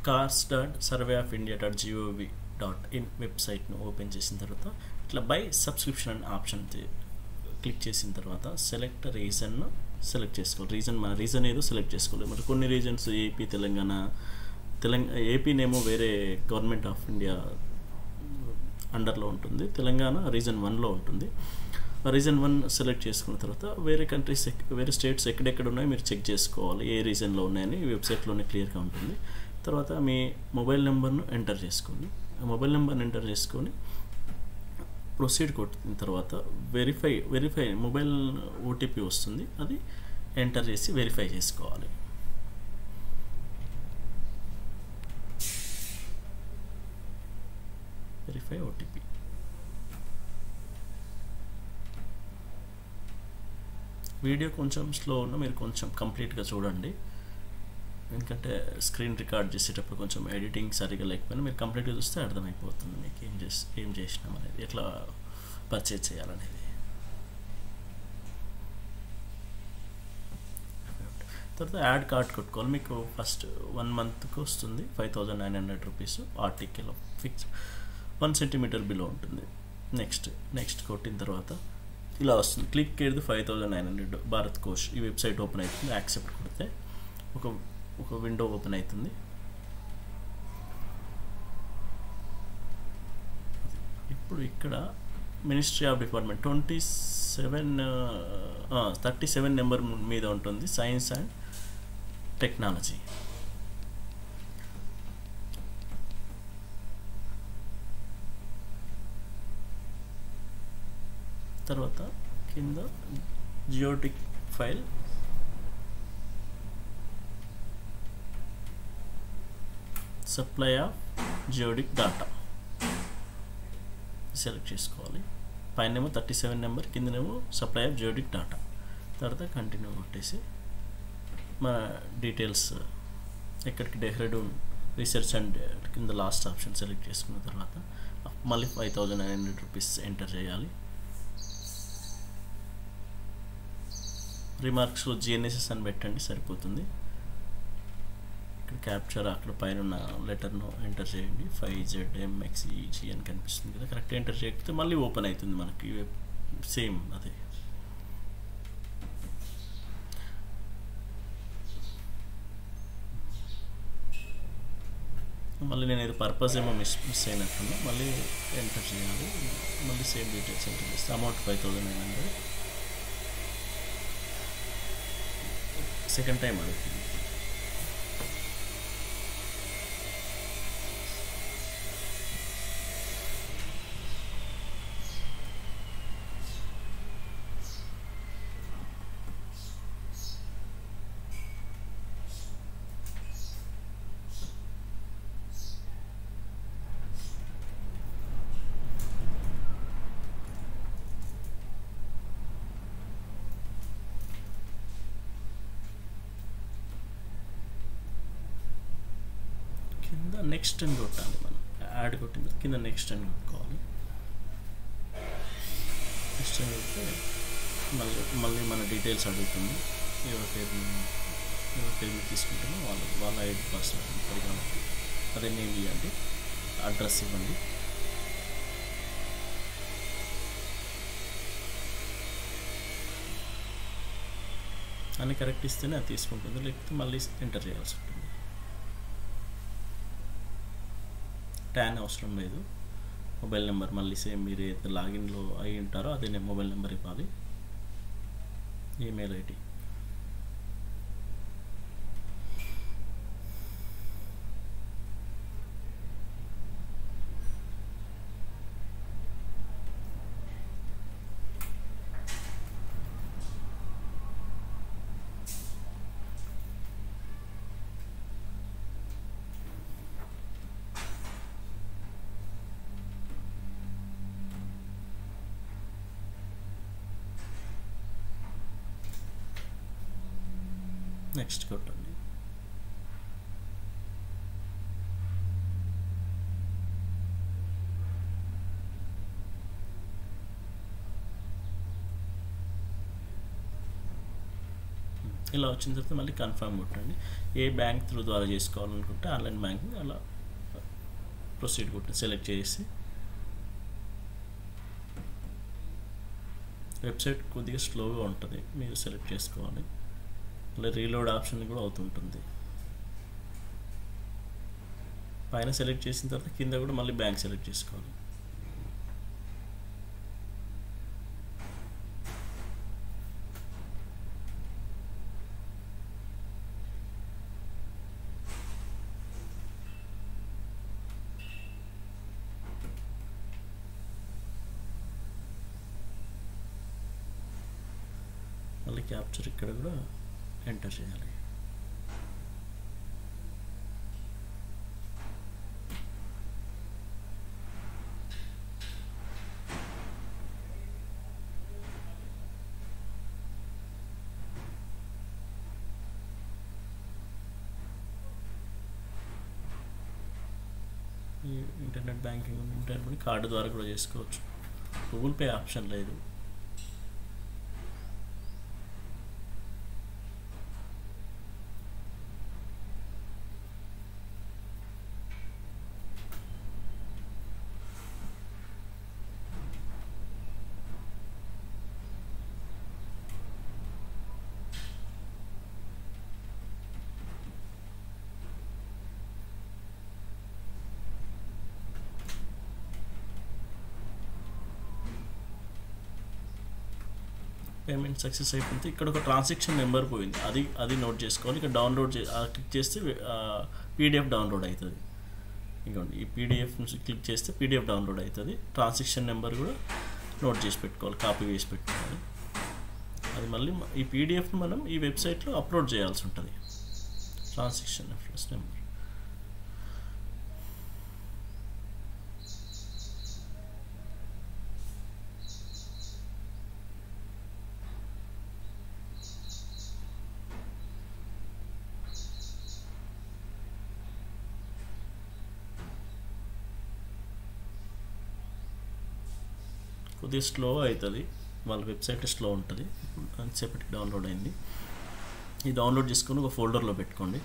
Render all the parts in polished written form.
cars.surveyofIndia.gov.in వెబ్సైట్ను open చేసిన తర్వాత ఇట్లా బై సబ్స్క్రిప్షన్ అనే ఆప్షన్ క్లిక్ చేసిన తర్వాత సెలెక్ట్ రీజన్ను సెలెక్ట్ చేసుకోవాలి. మన రీజన్ ఏదో సెలెక్ట్ చేసుకోవాలి. మరి కొన్ని రీజన్స్ ఏపీ తెలంగాణ ఏపీనేమో వేరే గవర్నమెంట్ ఆఫ్ ఇండియా అండర్లో ఉంటుంది, తెలంగాణ రీజన్ 1లో ఉంటుంది. రీజన్ 1 సెలెక్ట్ చేసుకున్న తర్వాత వేరే కంట్రీస్ వేరే స్టేట్స్ ఎక్కడెక్కడ ఉన్నాయో మీరు చెక్ చేసుకోవాలి, ఏ రీజన్లో ఉన్నాయని ఈ వెబ్సైట్లోనే క్లియర్గా ఉంటుంది. తర్వాత మీ మొబైల్ నెంబర్ను ఎంటర్ చేసుకోండి. మొబైల్ నెంబర్ని ఎంటర్ చేసుకొని ప్రొసీడ్ కొట్టిన తర్వాత వెరిఫై మొబైల్ ఓటీపీ వస్తుంది, అది ఎంటర్ చేసి వెరిఫై చేసుకోవాలి. Verify OTP. వీడియో కొంచెం స్లో ఉన్నా మీరు కొంచెం కంప్లీట్గా చూడండి, ఎందుకంటే స్క్రీన్ రికార్డ్ చేసేటప్పుడు కొంచెం ఎడిటింగ్ సరిగా లేకపోయినా మీరు కంప్లీట్గా చూస్తే అర్థమైపోతుంది మీకు ఏం చేసినాం అనేది, ఎట్లా పర్చేజ్ చేయాలనేది. తర్వాత యాడ్ కార్డ్ కొట్టుకోవాలి. మీకు ఫస్ట్ 1 మంత్కి వస్తుంది 5,900 rupees. Article fix 1 centimetre below ఉంటుంది. నెక్స్ట్ కొట్టిన తర్వాత ఇలా వస్తుంది, క్లిక్ ఏది 5,900 భారత్ కోష్. ఈ వెబ్సైట్ ఓపెన్ అవుతుంది. యాక్సెప్ట్ కొడితే ఒక విండో ఓపెన్ అవుతుంది. ఇప్పుడు ఇక్కడ మినిస్ట్రీ ఆఫ్ డిపార్ట్మెంట్ 37 నెంబర్ మీద ఉంటుంది, సైన్స్ అండ్ టెక్నాలజీ. తర్వాత కింద జియోటిక్ ఫైల్, సప్లై ఆఫ్ జియోటిక్ డాటా సెలెక్ట్ చేసుకోవాలి. పైనేమో 37 నెంబర్, కిందనేమో సప్లై ఆఫ్ జియోటిక్ డాటా. తర్వాత కంటిన్యూ కొట్టేసి మన డీటెయిల్స్ ఎక్కడికి డెహ్రాడూన్ రీసెర్చ్ అండ్ కింద లాస్ట్ ఆప్షన్ సెలెక్ట్ చేసుకున్న తర్వాత మళ్ళీ 5,900 రూపీస్ ఎంటర్ చేయాలి. రిమార్క్స్లో జిఎన్ఎస్ఎస్ అని పెట్టండి, సరిపోతుంది. ఇక్కడ క్యాప్చర్ అక్కడ పైన ఉన్న లెటర్ను ఎంటర్ చేయండి. 5ZMXEG అని కనిపిస్తుంది కదా, కరెక్ట్ ఎంటర్ చేయకపోతే మళ్ళీ ఓపెన్ అవుతుంది మనకి సేమ్ అదే. మళ్ళీ నేను ఏదో పర్పస్ ఏమో మిస్ అయినట్టున్నా, మళ్ళీ ఎంటర్ చేయాలి. మళ్ళీ సేమ్ డీటెయిల్స్ ఎంటర్ చేస్తే అమౌంట్ 5,900. సెకండ్ టైం అడుగుతుంది. నెక్స్ట్ అని కొట్టాలి. మనం యాడ్ కొట్టిన కింద నెక్స్ట్ అని కొట్టుకోవాలి. నెక్స్ట్ అని కొడితే మళ్ళీ మన డీటెయిల్స్ అడుగుతుంది. ఎవరి పేరు తీసుకుంటామో వాళ్ళ ఐడి పాస్వర్డ్ ఉంటుంది కాబట్టి అదే నేమ్ ఇవ్వండి, అడ్రస్ ఇవ్వండి. అన్నీ కరెక్ట్ ఇస్తేనే అది తీసుకుంటుంది, లేకపోతే మళ్ళీ ఎంటర్ చేయాల్సి ఉంటుంది. ట్యాన్ అవసరం లేదు. మొబైల్ నెంబర్ మళ్ళీ సేమ్ మీరు ఏదైతే లాగిన్లో అయి ఉంటారో అదే మొబైల్ నెంబర్ ఇవ్వాలి. Email ID. నెక్స్ట్ కొట్టండి. ఇలా వచ్చిన తర్వాత మళ్ళీ కన్ఫర్మ్ కొట్టండి. ఏ బ్యాంక్ త్రూ ద్వారా చేసుకోవాలనుకుంటే ఆన్లైన్ బ్యాంకింగ్ అలా ప్రొసీడ్ కొట్టండి. సెలెక్ట్ చేసి వెబ్సైట్ కొద్దిగా స్లోగా ఉంటుంది, మీరు సెలెక్ట్ చేసుకోవాలి. అలా రీలోడ్ ఆప్షన్ కూడా అవుతుంటుంది. పైన సెలెక్ట్ చేసిన తర్వాత కింద కూడా మళ్ళీ బ్యాంక్ సెలెక్ట్ చేసుకోవాలి. మళ్ళీ క్యాప్చర్ ఇక్కడ కూడా ఎంటర్ చేయాలి. ఈ ఇంటర్నెట్ బ్యాంకింగ్ ఇంటర్నెట్ కార్డు ద్వారా కూడా చేసుకోవచ్చు. గూగుల్ పే ఆప్షన్ లేదు. పేమెంట్ సక్సెస్ అయిపోతే ఇక్కడ ఒక ట్రాన్సాక్షన్ నెంబర్ పోయింది, అది నోట్ చేసుకోవాలి. ఇక్కడ డౌన్లోడ్ క్లిక్ చేస్తే పీడిఎఫ్ డౌన్లోడ్ అవుతుంది. ఇంకోండి ఈ పీడిఎఫ్ నుంచి క్లిక్ చేస్తే పీడిఎఫ్ డౌన్లోడ్ అవుతుంది. ట్రాన్సాక్షన్ నెంబర్ కూడా నోట్ చేసి పెట్టుకోవాలి, కాపీ చేసి పెట్టుకోవాలి. అది మళ్ళీ ఈ పీడిఎఫ్ని మనం ఈ వెబ్సైట్లో అప్లోడ్ చేయాల్సి ఉంటుంది. ట్రాన్సాక్షన్ రెఫరెన్స్ నెంబర్ కొద్దిగా స్లో అవుతుంది, వాళ్ళ వెబ్సైట్ స్లో ఉంటుంది. అంతసేపటికి డౌన్లోడ్ అయింది. ఈ డౌన్లోడ్ చేసుకొని ఒక ఫోల్డర్లో పెట్టుకోండి.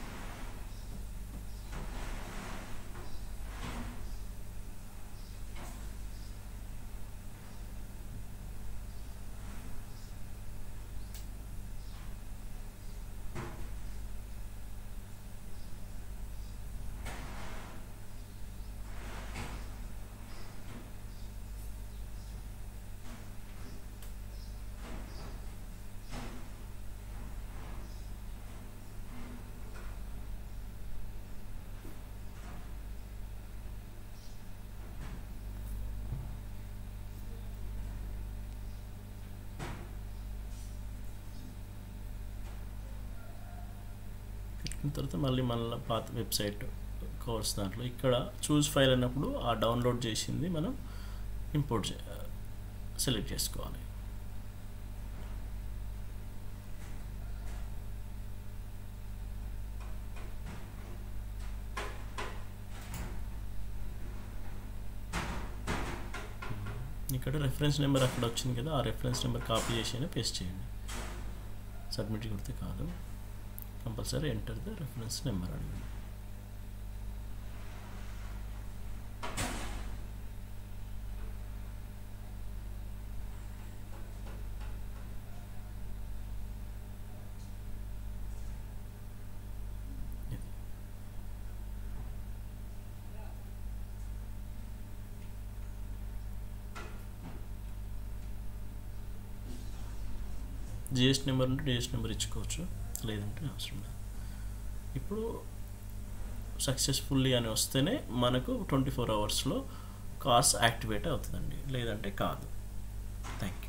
తర్వాత మళ్ళీ పాత వెబ్సైట్ కోర్స్ దాంట్లో ఇక్కడ చూస్ ఫైల్ అన్నప్పుడు ఆ డౌన్లోడ్ చేసింది మనం ఇంపోర్ట్ సెలెక్ట్ చేసుకోవాలి. ఇక్కడ రెఫరెన్స్ నెంబర్ అక్కడ వచ్చింది కదా, ఆ రెఫరెన్స్ నెంబర్ కాపీ చేసి పేస్ట్ చేయండి. సబ్మిట్ కొడితే కాదు, compulsory enter the reference number అడిగింది. జిఎస్టీ నెంబర్ ఉంటే జిఎస్టీ నెంబర్ ఇచ్చుకోవచ్చు, లేదంటే అవసరం లేదు. ఇప్పుడు సక్సెస్ఫుల్లీ అని వస్తేనే మనకు 24 అవర్స్లో కార్స్ యాక్టివేట్ అవుతుందండి, లేదంటే కాదు. Thank you.